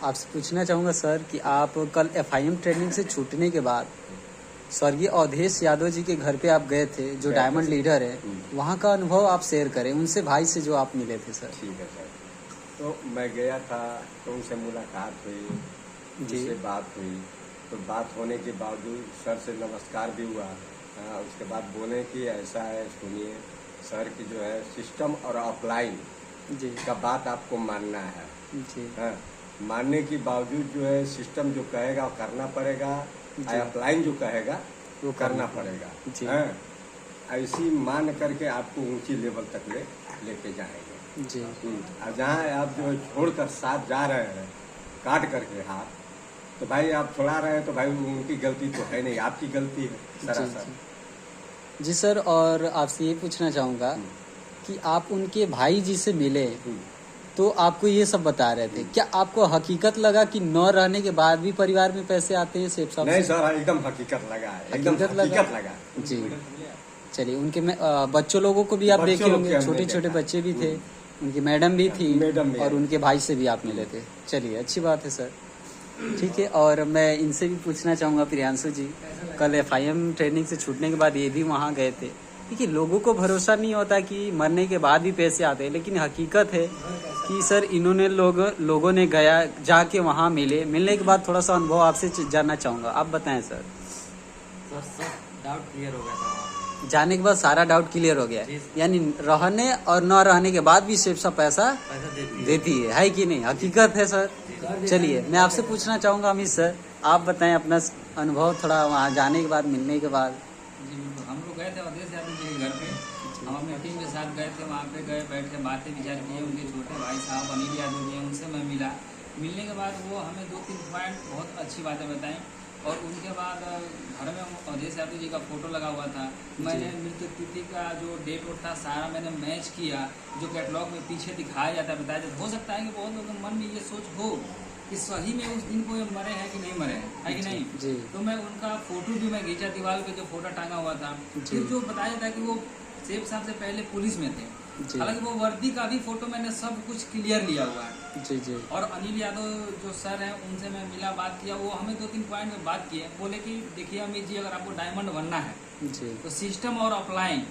आपसे पूछना चाहूँगा सर कि आप कल एफआईएम ट्रेनिंग से छूटने के बाद स्वर्गीय अवधेश यादव जी के घर पे आप गए थे, जो डायमंड लीडर है, वहाँ का अनुभव आप शेयर करें उनसे, भाई से जो आप मिले थे सर। ठीक है सर। तो मैं गया था, तो उनसे मुलाकात हुई, उनसे बात हुई। तो बात होने के बावजूद सर से नमस्कार भी हुआ। उसके बाद बोले कि ऐसा है, सुनिए सर की जो है सिस्टम और ऑफलाइन जी का बात आपको मानना है। जी हाँ, मानने के बावजूद जो है सिस्टम जो कहेगा वो करना पड़ेगा, ऑफलाइन जो कहेगा वो करना पड़ेगा। हाँ, ऐसी मान करके आपको ऊंची लेवल तक लेके जाएंगे जी। और जहाँ आप जो छोड़कर साथ जा रहे हैं काट करके हाथ, तो भाई आप छोड़ा रहे हैं तो भाई उनकी गलती तो है नहीं, आपकी गलती है सरासर। जी सर, और आपसे ये पूछना चाहूँगा कि आप उनके भाई जी से मिले तो आपको ये सब बता रहे थे, क्या आपको हकीकत लगा कि न रहने के बाद भी परिवार में पैसे आते हैं सेठ साहब? नहीं सर, एकदम हकीकत लगा है, एकदम हकीकत लगा जी। चलिए, उनके बच्चों लोगों को भी आप देखे होंगे, छोटे छोटे बच्चे भी थे, उनकी मैडम भी थी, और उनके भाई से भी आप मिले थे। चलिए, अच्छी बात है सर, ठीक है। और मैं इनसे भी पूछना चाहूँगा, प्रियांशु जी, कल एफआईएम ट्रेनिंग से छूटने के बाद ये भी वहाँ गए थे। देखिए, लोगों को भरोसा नहीं होता कि मरने के बाद भी पैसे आते हैं, लेकिन हकीकत है कि सर इन्होंने लोगों ने जाके वहाँ मिलने के बाद थोड़ा सा अनुभव आपसे जानना चाहूँगा, आप बताएं सर। सब डाउट क्लियर हो गया था वहाँ। जाने के बाद सारा डाउट क्लियर हो गया, यानी रहने और न रहने के बाद भी सिर्फ सा पैसा देती है कि नहीं? हकीकत है सर। चलिए, मैं आपसे पूछना चाहूँगा अमित सर, आप बताएं अपना अनुभव थोड़ा वहाँ जाने के बाद, मिलने के बाद। जी बिल्कुल, हम लोग गए थे अवधेश यादव जी के घर पे, हम अपनी टीम के साथ गए थे। वहाँ पे गए, बैठ के बातें विचार किए। उनके छोटे भाई साहब अनिल यादव जी हैं, उनसे मैं मिला। मिलने के बाद वो हमें 2-3 पॉइंट बहुत अच्छी बातें बताएं। और उनके बाद घर में अवधेश यादव जी का फोटो लगा हुआ था। मैंने मृत्यु तिथि का जो डेट वोट था सारा मैंने मैच किया, जो कैटलॉग में पीछे दिखाया जाता है, बताया जाता है। हो सकता है कि बहुत लोगों के मन में ये सोच हो कि सही में उस दिन को ये मरे हैं कि नहीं मरे हैं, कि नहीं जी। तो मैं उनका फोटो भी मैं खींचा, दीवार पे जो फोटो टांगा हुआ था। फिर जो बताया जाता है कि वो सेठ साहब से पहले पुलिस में थे, हालांकि वो वर्दी का भी फोटो मैंने सब कुछ क्लियर लिया हुआ है। जी जी। और अनिल यादव जो सर हैं, उनसे मैं मिला, बात किया। वो हमें 2-3 पॉइंट में बात किए। बोले कि देखिए अमित जी, अगर आपको डायमंड बनना है जी, तो सिस्टम और ऑफलाइन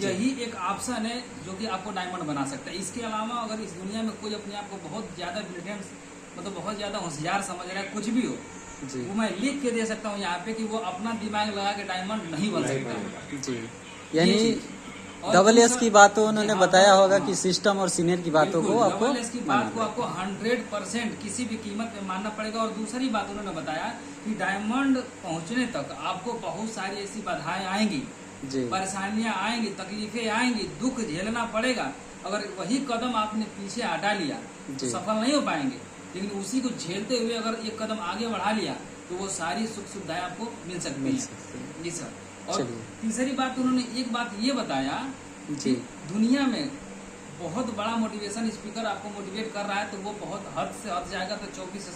यही एक ऑप्शन है जो कि आपको डायमंड बना सकता है। इसके अलावा अगर इस दुनिया में कोई अपने आप को बहुत ज्यादा ब्रिलियंट, मतलब बहुत ज्यादा होशियार समझ रहा है, कुछ भी हो, वो मैं लिख के दे सकता हूँ यहाँ पे कि वो अपना दिमाग लगा के डायमंड नहीं बन सकता। जी, यानी डबल एस की बातों उन्होंने बताया होगा कि सिस्टम और सीनियर की बातों को आपको, डबल एस की बात को आपको 100% किसी भी कीमत पे मानना पड़ेगा। और दूसरी बात उन्होंने बताया कि डायमंड पहुंचने तक आपको बहुत सारी ऐसी बाधाएं आएंगी, परेशानियां आएंगी, तकलीफें आएंगी, दुख झेलना पड़ेगा। अगर वही कदम आपने पीछे हटा लिया तो सफल नहीं हो पाएंगे, लेकिन उसी को झेलते हुए अगर एक कदम आगे बढ़ा लिया तो वो सारी सुख सुविधाएं आपको मिल सकती हैं। जी सर। और तीसरी बात उन्होंने एक बात ये बताया कि दुनिया में बहुत बड़ा मोटिवेशन स्पीकर आपको मोटिवेट कर रहा है तो वो बहुत हद से हद जाएगा तो 24 से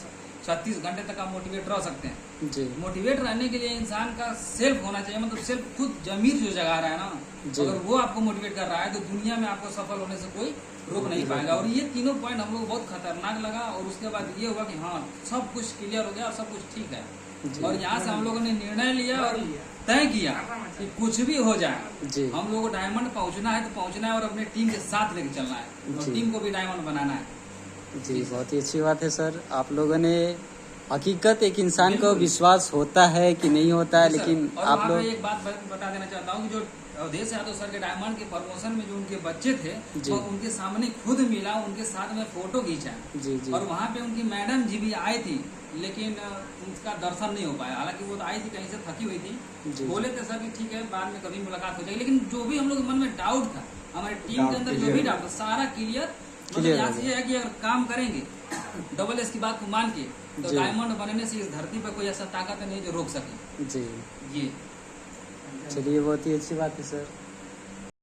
36 घंटे तक आप मोटिवेट रह सकते हैं। जी। मोटिवेट रहने के लिए इंसान का सेल्फ होना चाहिए, मतलब सेल्फ खुद जमीर जो जगा रहा है ना, अगर वो आपको मोटिवेट कर रहा है तो दुनिया में आपको सफल होने से कोई रोक नहीं पाएगा। और ये तीनों पॉइंट हम लोग बहुत खतरनाक लगा। और उसके बाद ये हुआ कि हाँ, सब कुछ क्लियर हो गया और सब कुछ ठीक है। और यहाँ से हम लोगों ने निर्णय लिया और तय किया कि कुछ भी हो जाए, हम लोगों को डायमंड पहुंचना है तो पहुंचना है और अपने टीम के साथ लेके चलना है और टीम को भी डायमंड बनाना है। जी, बहुत ही अच्छी बात है सर। आप लोगों ने हकीकत, एक इंसान को विश्वास होता है कि नहीं होता है, लेकिन आप लोग, एक बात बता देना चाहता हूँ कि जो अवधेश यादव सर के डायमंड के प्रमोशन में जो उनके बच्चे थे, वो उनके सामने खुद मिला, उनके साथ में फोटो खींचा। और वहाँ पे उनकी मैडम जी भी आई थी, लेकिन उनका दर्शन नहीं हो पाया। हालांकि वो आई थी, कहीं से थकी हुई थी। बोले थे सर कि ठीक है, बाद में कभी मुलाकात हो जाएगी। लेकिन जो भी हम लोग मन में डाउट था, हमारे टीम के अंदर जो भी डाउट था, सारा क्लियर। मतलब यहाँ से है कि अगर काम करेंगे डबल एस की बात को मान के तो डायमंड बनने से इस धरती पर कोई ऐसा ताकत नहीं जो रोक सके। जी। ये चलिए, बहुत ही अच्छी बात है सर।